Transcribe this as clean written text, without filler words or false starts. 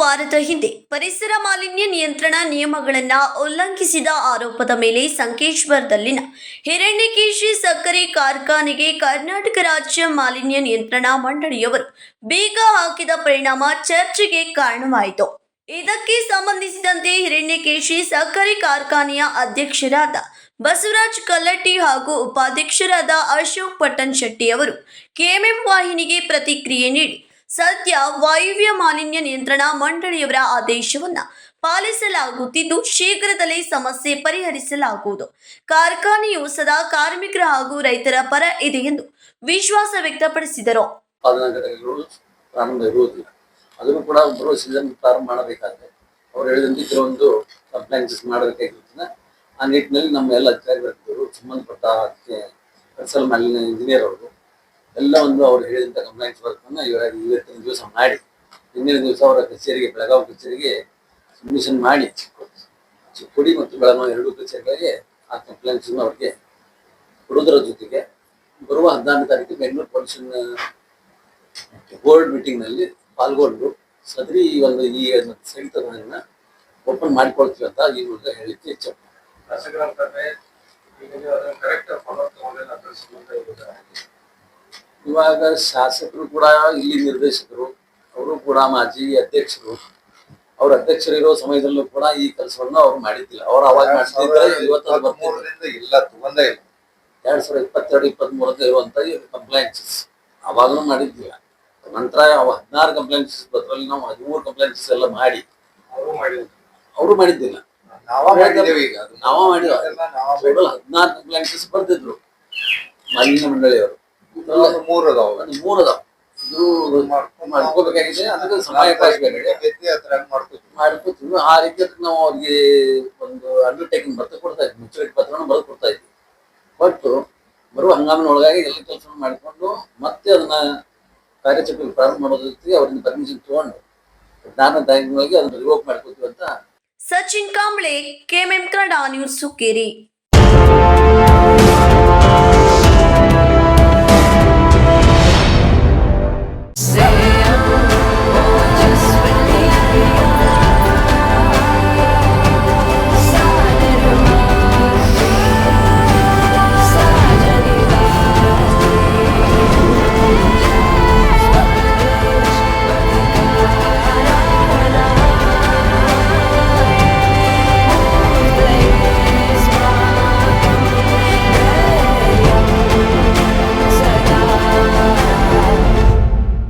ವಾರದ ಹಿಂದೆ ಪರಿಸರ ಮಾಲಿನ್ಯ ನಿಯಂತ್ರಣ ನಿಯಮಗಳನ್ನು ಉಲ್ಲಂಘಿಸಿದ ಆರೋಪದ ಮೇಲೆ ಸಂಕೇಶ್ವರದಲ್ಲಿನ ಹಿರಣ್ಯಕೇಶಿ ಸಕ್ಕರೆ ಕಾರ್ಖಾನೆಗೆ ಕರ್ನಾಟಕ ರಾಜ್ಯ ಮಾಲಿನ್ಯ ನಿಯಂತ್ರಣ ಮಂಡಳಿಯವರು ಬೀಗ ಹಾಕಿದ ಪರಿಣಾಮ ಚರ್ಚೆಗೆ ಕಾರಣವಾಯಿತು. ಇದಕ್ಕೆ ಸಂಬಂಧಿಸಿದಂತೆ ಹಿರಣ್ಯಕೇಶಿ ಸಕ್ಕರೆ ಕಾರ್ಖಾನೆಯ ಅಧ್ಯಕ್ಷರಾದ ಬಸವರಾಜ್ ಕಲ್ಲಟ್ಟಿ ಹಾಗೂ ಉಪಾಧ್ಯಕ್ಷರಾದ ಅಶೋಕ್ ಪಟ್ಟಣ್ ಶೆಟ್ಟಿ ಅವರು ಕೆಎಂಎಂ ವಾಹಿನಿಗೆ ಪ್ರತಿಕ್ರಿಯೆ ನೀಡಿ, ಸದ್ಯ ವಾಯುವ್ಯ ಮಾಲಿನ್ಯ ನಿಯಂತ್ರಣ ಮಂಡಳಿಯವರ ಆದೇಶವನ್ನು ಪಾಲಿಸಲಾಗುತ್ತಿದ್ದು ಶೀಘ್ರದಲ್ಲೇ ಸಮಸ್ಯೆ ಪರಿಹರಿಸಲಾಗುವುದು. ಕಾರ್ಖಾನೆಯು ಸದಾ ಕಾರ್ಮಿಕರ ಹಾಗೂ ರೈತರ ಪರ ಇದೆ ಎಂದು ವಿಶ್ವಾಸ ವ್ಯಕ್ತಪಡಿಸಿದರು. ಅದನ್ನು ಕೂಡ ಬರುವ ಸೀಸನ್ ಪ್ರಾರಂಭ ಮಾಡಬೇಕಾದ್ರೆ ಅವ್ರು ಹೇಳಿದಂತೆ ಕೆಲವೊಂದು ಕಂಪ್ಲೇಂಟ್ಸ್ ಮಾಡಬೇಕಾಗಿರ್ತದೆ. ಆ ನಿಟ್ಟಿನಲ್ಲಿ ನಮ್ಮ ಎಲ್ಲ ಅಧಿಕಾರಿಗಳು ಸಂಬಂಧಪಟ್ಟ ಪರಿಸರ ಮಾಲಿನ್ಯ ಇಂಜಿನಿಯರ್ ಅವರು ಎಲ್ಲ ಅವ್ರು ಹೇಳಿದಂಥ ಕಂಪ್ಲೇಂಟ್ಸ್ ವರ್ಕನ್ನು ಇವತ್ತಿನ ದಿವಸ ಮಾಡಿ ಹಿಂದಿನ ದಿವಸ ಅವರ ಕಚೇರಿಗೆ, ಬೆಳಗಾವಿ ಕಚೇರಿಗೆ ಸಬ್ಮಿಷನ್ ಮಾಡಿ ಚಿಕ್ಕೋಡಿ ಮತ್ತು ಬೆಳಗಾವಿ ಎರಡೂ ಕಚೇರಿಗಳಿಗೆ ಆ ಕಂಪ್ಲೇಂಟ್ಸನ್ನು ಅವ್ರಿಗೆ ಕೊಡೋದರ ಜೊತೆಗೆ ಬರುವ 14ನೇ ತಾರೀಕು ಬೆಂಗಳೂರು ಪೊಲ್ಯೂಷನ್ ಬೋರ್ಡ್ ಮೀಟಿಂಗ್ನಲ್ಲಿ ಪಾಲ್ಗೊಂಡು ಸದರಿ ಈ ಸೈಟನ್ನು ಓಪನ್ ಮಾಡಿಕೊಳ್ತೀವಿ ಅಂತ ಈ ಮೂಲಕ ಹೇಳಿಕ್ಕೆ ಇಚ್ಛೆ. ಇವಾಗ ಶಾಸಕರು ಕೂಡ ಇಲ್ಲಿ ನಿರ್ದೇಶಕರು ಅವರು ಕೂಡ ಮಾಜಿ ಅಧ್ಯಕ್ಷರು, ಅವ್ರ ಅಧ್ಯಕ್ಷರಿರೋ ಸಮಯದಲ್ಲೂ ಕೂಡ ಈ ಕೆಲಸವನ್ನು ಅವ್ರು ಮಾಡಿದ್ದಿಲ್ಲ. ಅವ್ರು ಅವಾಗ ಮಾಡ್ತಿದ್ರೆ ಇವತ್ತು ಇಲ್ಲ 2022-23 ಇರುವಂತ ಕಂಪ್ಲೇಂಟ್ಸ್ ಅವಾಗಲೂ ಮಾಡಿದ್ದಿಲ್ಲ. ನಂತರ 16 ಕಂಪ್ಲೇಂಟ್ಸ್ ಅದರಲ್ಲಿ ನಾವು 13 ಕಂಪ್ಲೇಂಟ್ಸ್ ಎಲ್ಲ ಮಾಡಿ ಅವರು ಮಾಡಿದ್ದಿಲ್ಲ. ನಾವ ಮಾಡಿದ್ವಿ. 14 ಕಂಪ್ಲೇಂಟ್ಸ್ ಬರ್ತಿದ್ರು ಮಾಲಿನ್ಯ ಮಂಡಳಿಯವರು. 3 ಅದಾವ. ಇದು ಮಾಡ್ಕೋಬೇಕಾಗಿದೆ. ಅದಕ್ಕೆ ಸಮಯಾವಕಾಶ ಮಾಡ್ಕೋತೀವಿ. ಆ ರೀತಿ ನಾವು ಅವ್ರಿಗೆ ಒಂದು ಅಂಡರ್ಟೇಕಿಂಗ್ ಬರ್ತಾ ಕೊಡ್ತಾ ಇದ್ವಿ, ಮುಚ್ಚುಗಟ್ಟಿ ಪತ್ರವನ್ನು ಬರೆದು ಕೊಡ್ತಾ ಇದ್ವಿ. ಬಟ್ ಬರುವ ಹಂಗಾಮಿನೊಳಗಾಗಿ ಎಲ್ಲ ಕೆಲಸ ಮಾಡಿಕೊಂಡು ಮತ್ತೆ ಅದನ್ನ ಕಾರ್ಯಚಟುವಟಿಕೆ ಪ್ರಾರಂಭ ಮಾಡೋದ್ರ ಜೊತೆಗೆ ಅವರಿಂದ ಪರ್ಮಿಷನ್ ತಗೊಂಡು 14ನೇ ತಾರೀಕಿನೊಳಗೆ ಅದನ್ನ ರಿವೋಕ್ ಮಾಡ್ಕೋತೀವಿ ಅಂತ. Sachin Kamble, KMM Kannada news, ಸುಕ್ಕೇರಿ.